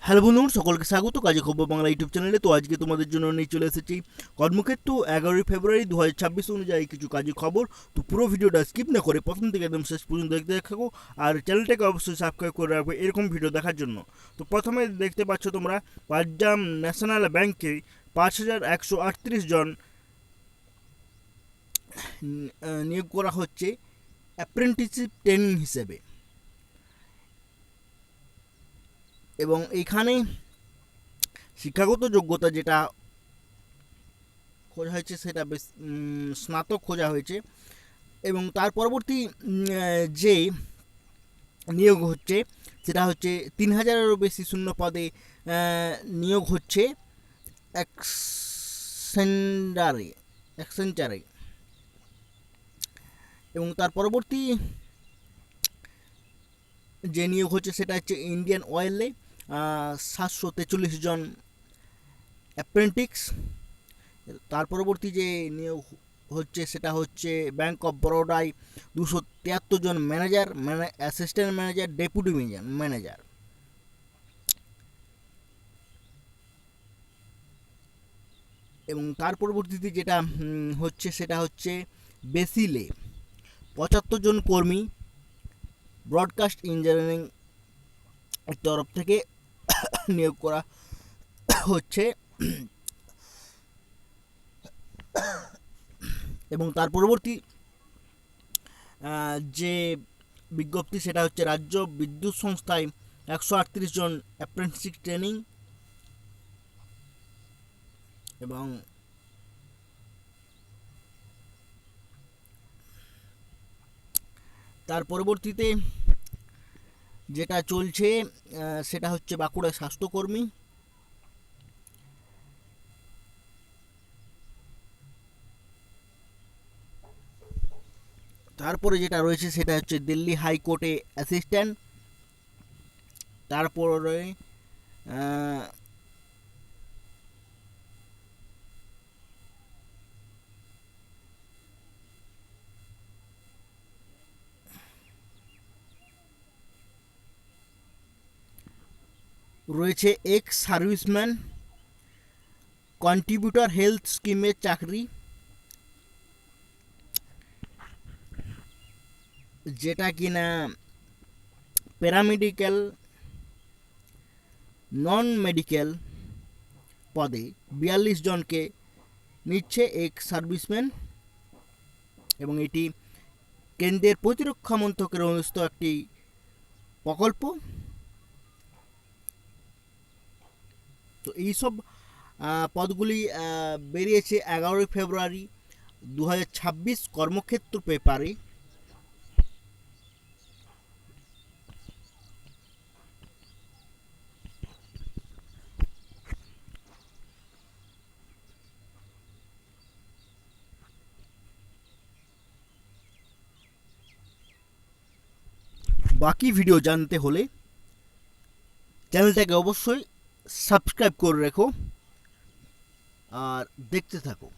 Hello বন্ধুগণ, সকলকে স্বাগত কাজে খবর বাংলা ইউটিউব চ্যানেলে। তো আজকে তোমাদের জন্য নিয়ে চলে এসেছি কর্মক্ষেত্র 11 ফেব্রুয়ারি 2026 অনুযায়ী কিছু কাজের খবর। তো পুরো ভিডিওটা স্কিপ না করে প্রথম থেকে একদম শেষ পর্যন্ত দেখতে থাকো, আর চ্যানেলটাকে অবশ্যই সাবস্ক্রাইব করে রাখবে এরকম ভিডিও দেখার জন্য। তো প্রথমে দেখতে পাচ্ছ তোমরা পাঞ্জাব ন্যাশনাল ব্যাংকে 5138 জন নিয়োগ করা হচ্ছে অ্যাপ্রেন্টিসশিপ ট্রেনিং হিসেবে। এবং এইখানে শিক্ষাগত যোগ্যতা যেটা খোঁজা হয়েছে সেটা বেশ স্নাতক খোঁজা হয়েছে। এবং তার পরবর্তী যে নিয়োগ হচ্ছে সেটা হচ্ছে 3000-এরও বেশি শূন্য পদে নিয়োগ হচ্ছে অ্যাকসেঞ্চারে। এবং তার পরবর্তী যে নিয়োগ হচ্ছে সেটা হচ্ছে ইন্ডিয়ান অয়েলে 743 জন অ্যাপ্রেন্টিস। তার পরবর্তী যে নিয়োগ হচ্ছে সেটা হচ্ছে ব্যাংক অফ বরোডায় 273 জন manager, assistant manager, deputy manager. এবং তার পরবর্তীতে যেটা হচ্ছে সেটা হচ্ছে বেসিলে 75 জন কর্মী ব্রডকাস্ট ইঞ্জিনিয়ারিং তরফ থেকে নিয়োগ করা হচ্ছে। এবং তার পরবর্তী যে বিজ্ঞপ্তি সেটা হচ্ছে রাজ্য বিদ্যুৎ সংস্থায় 138 জন অ্যাপ্রেন্টিসশিপ ট্রেনিং। এবং তার পরবর্তীতে যেটা চলছে সেটা হচ্ছে বাঁকুড়া স্বাস্থ্যকর্মী। তারপরে যেটা রয়েছে সেটা হচ্ছে দিল্লি হাইকোর্টে অ্যাসিস্ট্যান্ট। তারপরে রয়েছে এক্স সার্ভিসম্যান কন্ট্রিবিউটর হেলথ স্কিমের চাকরি, যেটা কিনা প্যারামেডিক্যাল নন মেডিকেল পদে 42 জনকে নিচ্ছে এক্স সার্ভিসম্যান। এবং এটি কেন্দ্রের প্রতিরক্ষা মন্ত্রকের অনুষ্ঠিত একটি প্রকল্প। তো এইসব পদগুলি বেরিয়েছে 11 ফেব্রুয়ারি 2026 কর্মক্ষেত্র পেপারে। বাকি ভিডিও জানতে হলে চ্যানেলটাকে অবশ্যই সাবস্ক্রাইব করে রেখো আর দেখতে থাকো।